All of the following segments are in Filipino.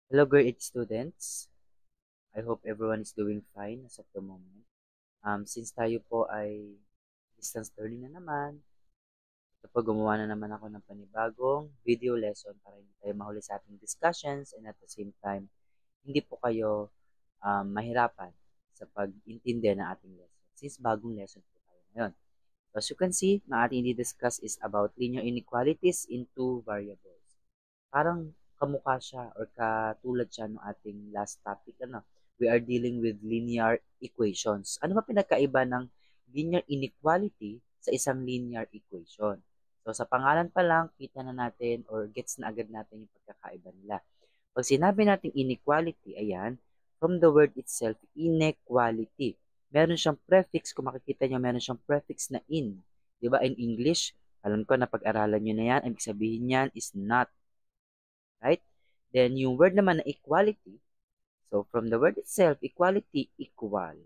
Hello, grade 8 students. I hope everyone is doing fine as of the moment. Since tayo po ay distance learning na naman, ito po gumawa na naman ako ng panibagong video lesson para hindi tayo mahuli sa ating discussions and at the same time, hindi po kayo mahirapan sa pag-intindi ng ating lesson since bagong lesson po tayo ngayon. So, as you can see, na ating i-discuss is about linear inequalities in two variables. Parang kamukha siya or katulad siya ng ating last topic, we are dealing with linear equations. Ano ba pinagkaiba ng linear inequality sa isang linear equation? So, sa pangalan pa lang, kita na natin or gets na agad natin yung pagkakaiba nila. Pag sinabi natin inequality, ayan, from the word itself, inequality. Meron siyang prefix, kung makikita nyo, meron siyang prefix na in. Diba, in English, alam ko na pag-aralan nyo na yan, ang ibig sabihin yan is not. Right? Then, yung word naman na equality, so from the word itself, equality, equal.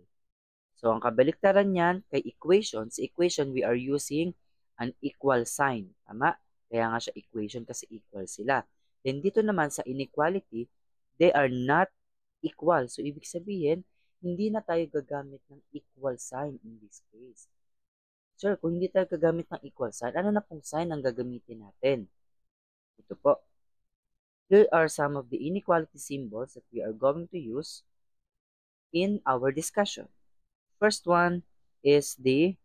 So, ang kabaliktaran niyan kay equation, sa equation, we are using an equal sign. Tama? Kaya nga siya equation kasi equal sila. Then, dito naman sa inequality, they are not equal. So, ibig sabihin, hindi na tayo gagamit ng equal sign in this case. Sir, kung hindi tayo gagamit ng equal sign, ano na pong sign ang gagamitin natin? Ito po. Here are some of the inequality symbols that we are going to use in our discussion. First one is this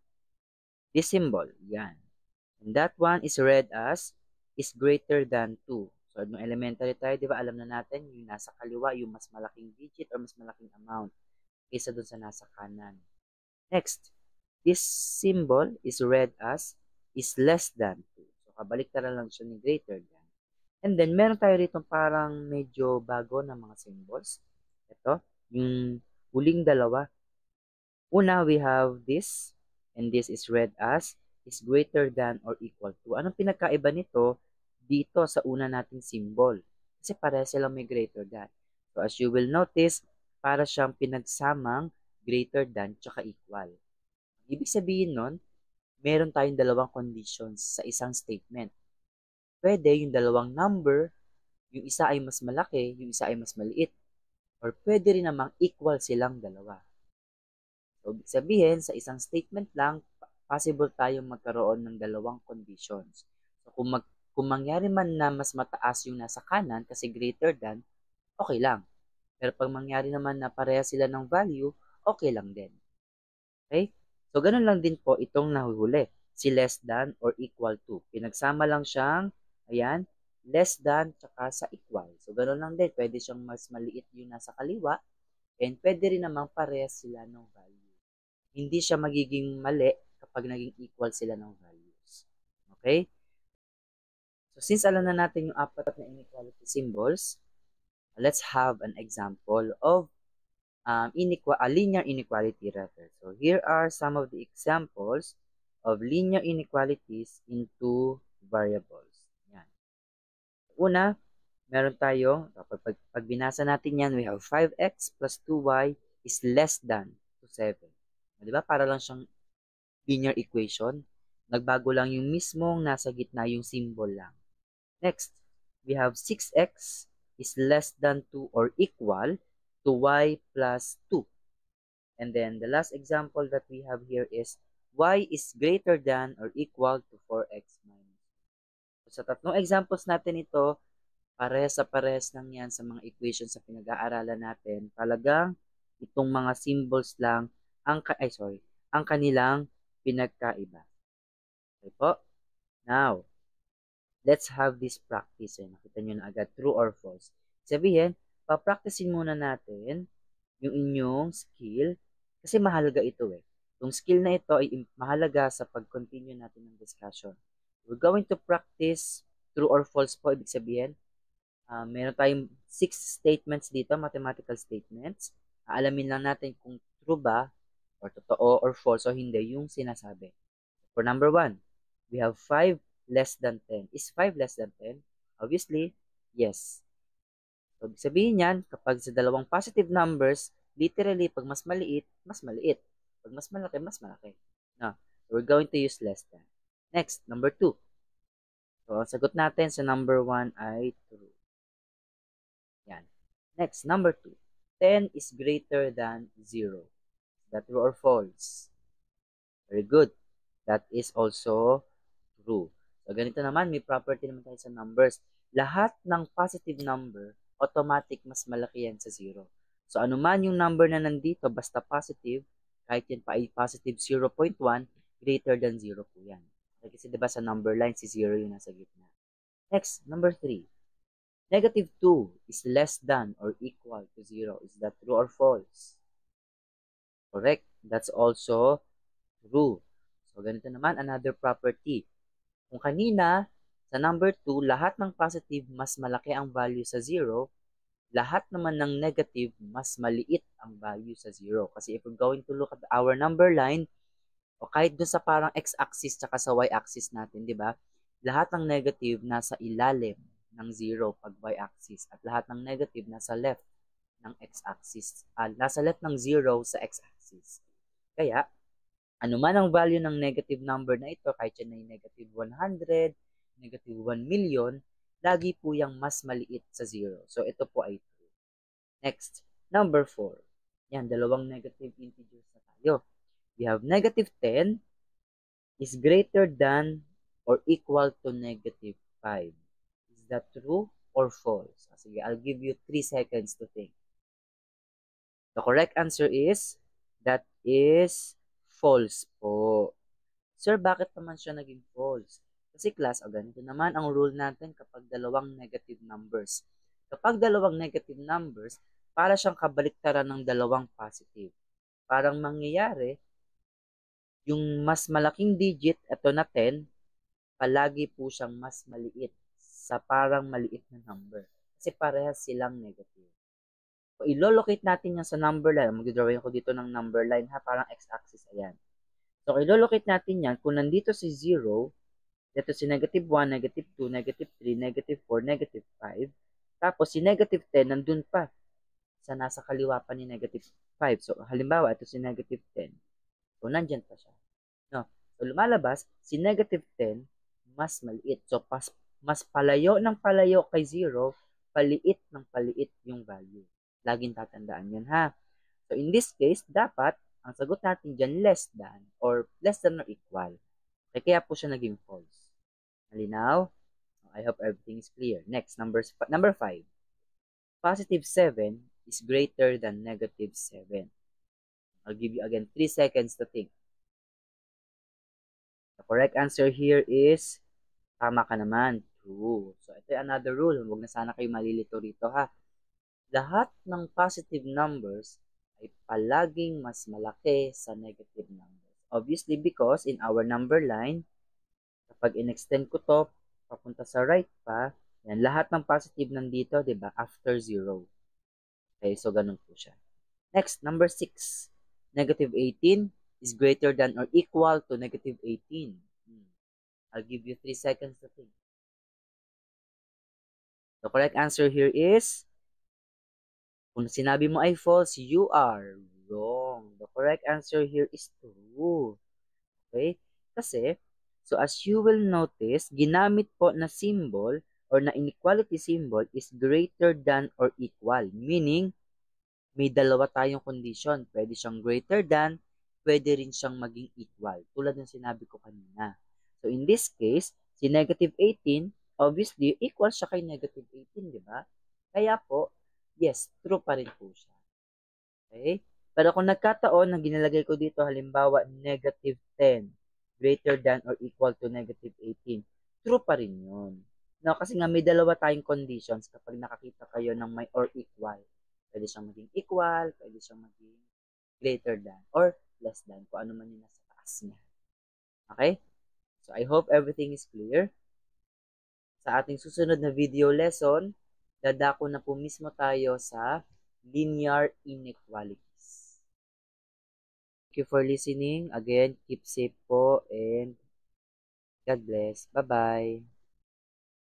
symbol. Yan. And that one is read as is greater than 2. So, nung elementary tayo, di ba, alam na natin, yung nasa kaliwa, yung mas malaking digit or mas malaking amount kaysa dun sa nasa kanan. Next, this symbol is read as is less than 2. So, kabaliktaran lang siya ni greater than. And then, meron tayo rito parang medyo bago na mga symbols. Ito, yung huling dalawa. Una, we have this, and this is read as is greater than or equal to. Anong pinagkaiba nito dito sa una nating symbol? Kasi pareha silang may greater than. So, as you will notice, para siyang pinagsamang greater than tsaka equal. Ibig sabihin nun, meron tayong dalawang conditions sa isang statement. Pwede yung dalawang number, yung isa ay mas malaki, yung isa ay mas maliit. Or pwede rin namang equal silang dalawa. So, ibig sabihin, sa isang statement lang, possible tayong magkaroon ng dalawang conditions. So, kung mangyari man na mas mataas yung nasa kanan kasi greater than, okay lang. Pero pag mangyari naman na pareha sila ng value, okay lang din. Okay? So, ganun lang din po itong nahuhuli. Si less than or equal to. Pinagsama lang siyang, ayan, less than tsaka sa equal. So, ganun lang din. Pwede siyang mas maliit yung nasa kaliwa and pwede rin namang parehas sila ng value. Hindi siya magiging mali kapag naging equal sila ng values. Okay? So, since alam na natin yung apat na inequality symbols, let's have an example of linear inequality rather. So, here are some of the examples of linear inequalities in two variables. Yan. Una, meron tayo, pag binasa natin yan, we have 5x plus 2y is less than to 7. Di ba? Para lang siyang linear equation. Nagbago lang yung mismong nasa gitna yung symbol lang. Next, we have 6x is less than 2 or equal to y plus 2. And then the last example that we have here is y is greater than or equal to 4x minus. So, sa tatlong examples natin ito, parehas sa parehas lang yan sa mga equations sa pinag-aaralan natin. Talagang itong mga symbols lang ang kanilang pinagkaiba. Okay po? Now, let's have this practice. Nakita nyo na agad, true or false. Sabihin, papracticein muna natin yung inyong skill kasi mahalaga ito eh. Yung skill na ito ay mahalaga sa pag-continue natin ng discussion. We're going to practice true or false po. Ibig sabihin, meron tayong 6 statements dito, mathematical statements. Aalamin lang natin kung true ba or totoo or false o hindi yung sinasabi. For number 1, we have 5 less than 10. Is 5 less than 10? Obviously, yes. So, ibig sabihin yan, kapag sa dalawang positive numbers, literally, pag mas maliit, mas maliit. Pag mas malaki, mas malaki. No, we're going to use less than. Next, number 2. So, ang sagot natin sa number 1 ay true. Yan. Next, number 2. 10 is greater than 0. Is that true or false? Very good. That is also true. So, ganito naman, may property naman tayo sa numbers. Lahat ng positive number, automatic mas malaki yan sa 0. So, anuman yung number na nandito, basta positive, kahit yan pa ay positive 0.1, greater than 0 po yan. Kasi diba sa number line, si 0 yung nasa gitna. Next, number 3. Negative 2 is less than or equal to 0. Is that true or false? Correct. That's also true. So, ganito naman, another property. Kung kanina, sa number 2, lahat ng positive, mas malaki ang value sa 0. Lahat naman ng negative, mas maliit ang value sa 0. Kasi if we're going to look at our number line, o kahit dun sa parang x-axis tsaka sa y-axis natin, di ba? Lahat ng negative nasa ilalim ng 0 pag y-axis. At lahat ng negative nasa left ng x-axis. Nasa left ng 0 sa x-axis. Kaya, ano man ang value ng negative number na ito, kahit yan ay negative 100, negative 1 million, lagi po yung mas maliit sa 0. So, ito po ay true. Next, number 4. Yan, dalawang negative integers na tayo. We have negative 10 is greater than or equal to negative 5. Is that true or false? Sige, I'll give you 3 seconds to think. The correct answer is, that is false po. Sir, bakit naman siya naging false? Kasi class, ganito naman ang rule natin kapag dalawang negative numbers. Kapag dalawang negative numbers, para siyang kabaliktaran ng dalawang positive. Parang mangyayari, yung mas malaking digit, ito na 10, palagi po siyang mas maliit sa parang maliit na number. Kasi parehas silang negative. So, ilolocate natin yan sa number line. Mag-drawing ko dito ng number line ha, parang x-axis, ayan. So, ilolocate natin yan. Kung nandito si 0, dito si negative 1, negative 2, negative 3, negative 4, negative 5. Tapos, si negative 10, nandun pa sa nasa kaliwa pa ni negative 5. So, halimbawa, ito si negative 10. So, nandyan pa siya. No? So, lumalabas, si negative 10, mas maliit. So, mas palayo ng palayo kay 0, paliit ng paliit yung value. Laging tatandaan yan, ha? So, in this case, dapat, ang sagot natin dyan, less than or equal. Kaya po siya naging false. Malinaw? I hope everything is clear. Next, number 5. Positive 7 is greater than negative 7. I'll give you again 3 seconds to think. The correct answer here is, tama ka naman, true. So, ito ay another rule. Huwag na sana kayo malilito rito, ha? Lahat ng positive numbers ay palaging mas malaki sa negative numbers. Obviously, because in our number line, kapag in-extend ko to, papunta sa right pa, yan, lahat ng positive nandito, di ba, after 0. Okay, so ganun po siya. Next, number 6. Negative 18 is greater than or equal to negative 18. I'll give you 3 seconds to think. The correct answer here is, kung sinabi mo ay false, you are wrong. The correct answer here is true. Okay? Kasi, so as you will notice, ginamit po na symbol or na inequality symbol is greater than or equal. Meaning, may dalawa tayong condition. Pwede siyang greater than, pwede rin siyang maging equal. Tulad ng sinabi ko kanina. So in this case, si negative 18, obviously, equal siya kay negative 18, di ba? Kaya po, yes, true pa rin po siya. Okay? Pero kung nagkataon na ginalagay ko dito, halimbawa, negative 10, greater than or equal to negative 18, true pa rin yun. No, kasi nga may dalawa tayong conditions kapag nakakita kayo ng may or equal. Pwede siyang maging equal, pwede siyang maging greater than, or less than, kung ano man yung nasa taas niya. Okay? So, I hope everything is clear. Sa ating susunod na video lesson, dadako na po mismo tayo sa linear inequalities. Thank you for listening. Again, keep safe po and God bless. Bye-bye.